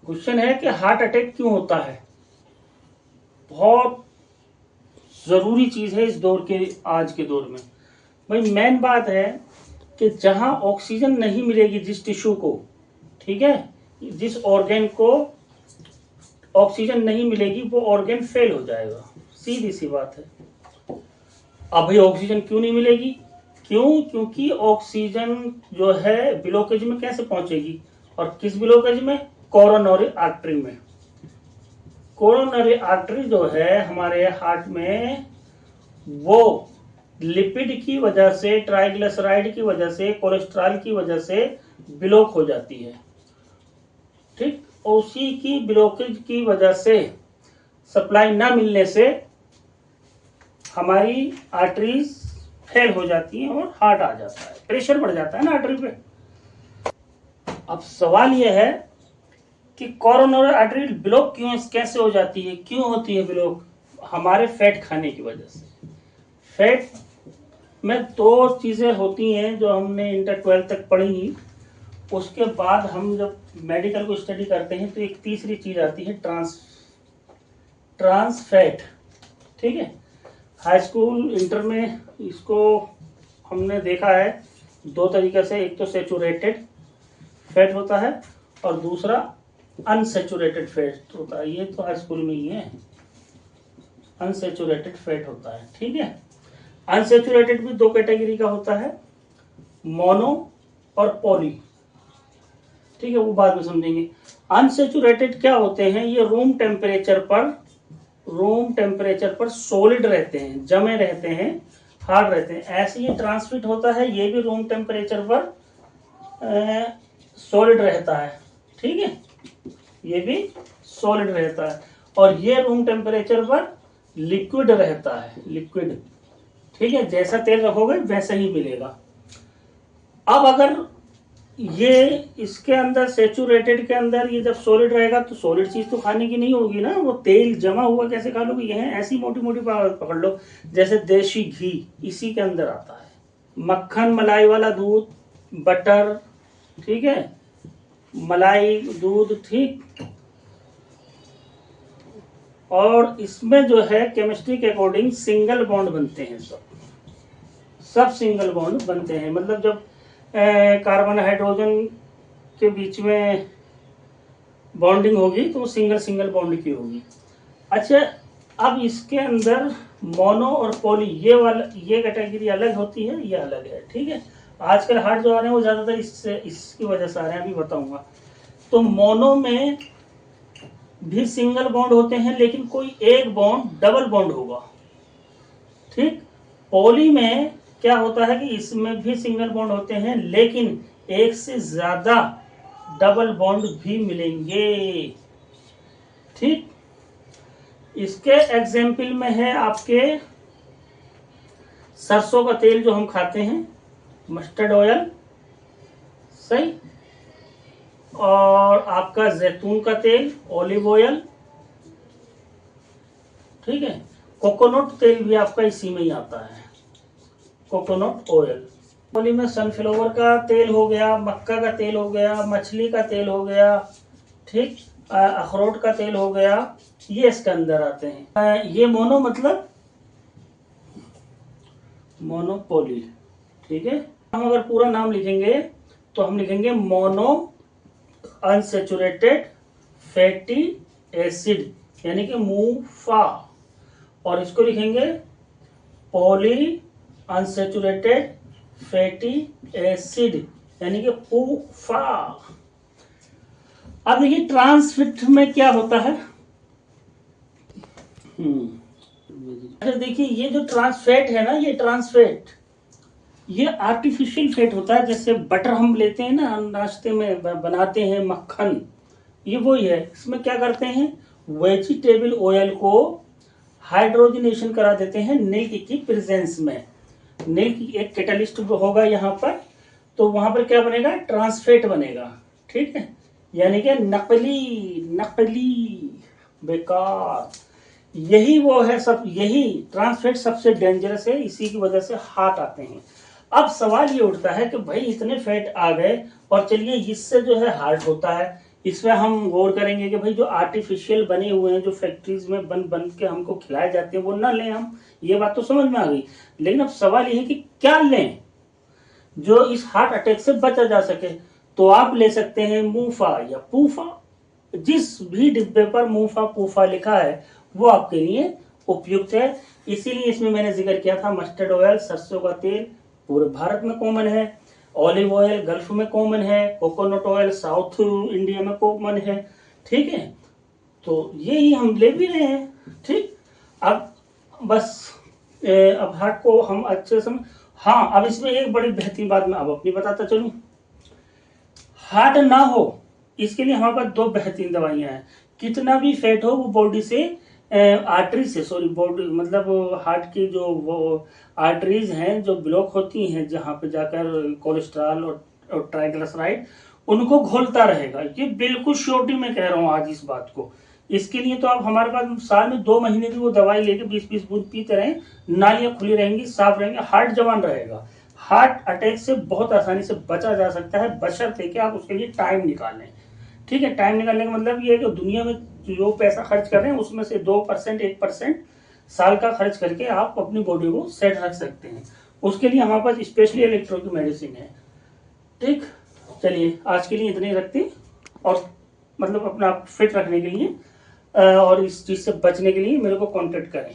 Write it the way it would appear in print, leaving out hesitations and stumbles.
Question है कि heart attack क्यों होता है। बहुत जरूरी चीज है इस दौर के, आज के दौर में। भाई मेन बात है कि जहां ऑक्सीजन नहीं मिलेगी जिस टिश्यू को, ठीक है, जिस ऑर्गन को ऑक्सीजन नहीं मिलेगी वो ऑर्गन फेल हो जाएगा, सीधी सी बात है। अब भाई ऑक्सीजन क्यों नहीं मिलेगी? क्योंकि ऑक्सीजन जो है ब्लॉकेज में कैसे पहुंचेगी, और किस ब्लॉकेज में? कोरोनरी आर्टरी में। कोरोनरी आर्टरी जो है हमारे हार्ट में, वो लिपिड की वजह से, ट्राइग्लिसराइड की वजह से, कोलेस्ट्रॉल की वजह से ब्लॉक हो जाती है। ठीक, उसी की ब्लॉकेज की वजह से, सप्लाई ना मिलने से हमारी आर्टरीज फेल हो जाती हैं और हार्ट आ जाता है, प्रेशर बढ़ जाता है ना आर्टरी पे। अब सवाल यह है कि कोरोनरी आर्टरी ब्लॉक क्यों, कैसे हो जाती है, क्यों होती है ब्लॉक? हमारे फैट खाने की वजह से। फैट में दो चीजें होती हैं जो हमने इंटर 12 तक पढ़ी। उसके बाद हम जब मेडिकल को स्टडी करते हैं तो एक तीसरी चीज आती है, ट्रांस फैट। ठीक है, हाई स्कूल इंटर में इसको हमने देखा है दो तरीके से। एक तो सैचुरेटेड फैट होता है और दूसरा अनसैचुरेटेड फैट होता है। ये तो हाई स्कूल में ही है, अनसैचुरेटेड फैट होता है। ठीक है, अनसैचुरेटेड भी दो कैटेगरी का होता है, मोनो और पॉली। ठीक है, वो बाद में समझेंगे। अनसैचुरेटेड क्या होते हैं? ये रूम टेम्परेचर पर सॉलिड रहते हैं, जमे रहते हैं, हार्ड रहते हैं। ऐसे ही ट्रांसमिट होता है, ये भी रूम टेम्परेचर पर सॉलिड रहता है। ठीक है, ये भी सॉलिड रहता है और ये रूम टेम्परेचर पर लिक्विड रहता है, लिक्विड। ठीक है, जैसा तेल रखोगे वैसा ही मिलेगा। अब अगर ये इसके अंदर, सैचुरेटेड के अंदर ये जब सॉलिड रहेगा तो सॉलिड चीज तो खाने की नहीं होगी ना, वो तेल जमा हुआ कैसे खा लोगे? यह ऐसी मोटी मोटी पकड़ लो, जैसे देसी घी इसी के अंदर आता है, मक्खन, मलाई वाला दूध, बटर, ठीक है, मलाई, दूध, ठीक। और इसमें जो है केमिस्ट्री के अकॉर्डिंग सिंगल बॉन्ड बनते हैं, सब सिंगल बॉन्ड बनते हैं। मतलब जब कार्बन हाइड्रोजन के बीच में बॉन्डिंग होगी तो वो सिंगल बॉन्ड की होगी। अच्छा, अब इसके अंदर मोनो और पॉली, ये कैटेगरी अलग होती है, ये अलग है। ठीक है, आजकल हार्ट जो आ रहे हैं वो ज्यादातर इसकी वजह से आ रहे हैं, अभी बताऊंगा। तो मोनो में भी सिंगल बॉन्ड होते हैं, लेकिन कोई एक बॉन्ड डबल बॉन्ड होगा। ठीक, पॉली में क्या होता है कि इसमें भी सिंगल बॉन्ड होते हैं, लेकिन एक से ज्यादा डबल बॉन्ड भी मिलेंगे। ठीक, इसके एग्जाम्पल में है आपके सरसों का तेल जो हम खाते हैं, मस्टर्ड ऑयल, सही, और आपका जैतून का तेल, ऑलिव ऑयल। ठीक है, कोकोनट तेल भी आपका इसी में ही आता है, कोकोनट ऑयल। पॉली में सनफ्लावर का तेल हो गया, मक्का का तेल हो गया, मछली का तेल हो गया, ठीक, अखरोट का तेल हो गया, ये इसके अंदर आते हैं। ये मोनो मतलब मोनोपोली। ठीक है, हम अगर पूरा नाम लिखेंगे तो हम लिखेंगे मोनो अनसैचुरेटेड फैटी एसिड, यानी कि मूफा, और इसको लिखेंगे पॉली अनसैचुरेटेड फैटी एसिड, यानी कि पूफा। अब देखिए ट्रांसफिट में क्या होता है। अच्छा देखिए, ये जो ट्रांसफैट है ना, ये ट्रांसफैट, ये आर्टिफिशियल फैट होता है। जैसे बटर हम लेते हैं ना, नाश्ते में बनाते हैं, मक्खन, ये वही है। इसमें क्या करते हैं, वेजिटेबल ऑयल को हाइड्रोजनेशन करा देते हैं मिल्क की प्रेजेंस में। मिल्क एक कैटलिस्ट होगा यहाँ पर, तो वहां पर क्या बनेगा, ट्रांसफैट बनेगा। ठीक है, यानी कि नकली बेकार, यही वो है सब। यही ट्रांसफैट सबसे डेंजरस है, इसी की वजह से हार्ट आते हैं। अब सवाल ये उठता है कि भाई इतने फैट आ गए और चलिए इससे जो है हार्ट होता है, इसमें हम गौर करेंगे कि भाई जो आर्टिफिशियल बने हुए हैं, जो फैक्ट्रीज में बन बन के हमको खिलाए जाते हैं, वो ना लें हम। ये बात तो समझ में आ गई। लेकिन अब सवाल ये है कि क्या लें जो इस हार्ट अटैक से बचा जा सके। तो आप ले सकते हैं मूफा या पूफा। जिस भी डिब्बे पर मूफा पूफा लिखा है वो आपके लिए उपयुक्त है। इसीलिए इसमें मैंने जिक्र किया था मस्टर्ड ऑयल, सरसों का तेल पूरे भारत में कॉमन है, ऑलिव ऑयल गल्फ में कॉमन है, कोकोनट ऑयल साउथ इंडिया में कॉमन है। ठीक है, तो यही हम ले भी रहे हैं। ठीक, अब बस अब हार्ट को हम अच्छे से हाँ, अब इसमें एक बड़ी बेहतरीन बात मैं अब अपनी बताता चलूं। हार्ट ना हो इसके लिए हमारे पास दो बेहतरीन दवाइयां हैं। कितना भी फैट हो वो बॉडी से आर्टरी से सॉरी बॉडी मतलब हार्ट की जो वो आर्टरीज हैं जो ब्लॉक होती हैं, जहां पे जाकर कोलेस्ट्रॉल और ट्राइग्लिसराइड उनको घोलता रहेगा। ये बिल्कुल श्योरिटी में कह रहा हूँ आज इस बात को। इसके लिए तो आप हमारे पास साल में 2 महीने की वो दवाई लेके 20-20 बूंद पीते रहें, नालियां खुली रहेंगी, साफ रहेंगे, हार्ट जवान रहेगा। हार्ट अटैक से बहुत आसानी से बचा जा सकता है, बशर्ते कि आप उसके लिए टाइम निकालें। ठीक है, टाइम निकालने का मतलब ये है कि दुनिया में जो पैसा खर्च कर रहे हैं उसमें से 2% 1% साल का खर्च करके आप अपनी बॉडी को सेट रख सकते हैं। उसके लिए हमारे पास स्पेशली इलेक्ट्रो की मेडिसिन है। ठीक, चलिए आज के लिए इतने ही रखते हैं। और मतलब अपना फिट रखने के लिए और इस चीज से बचने के लिए मेरे को कांटेक्ट करें।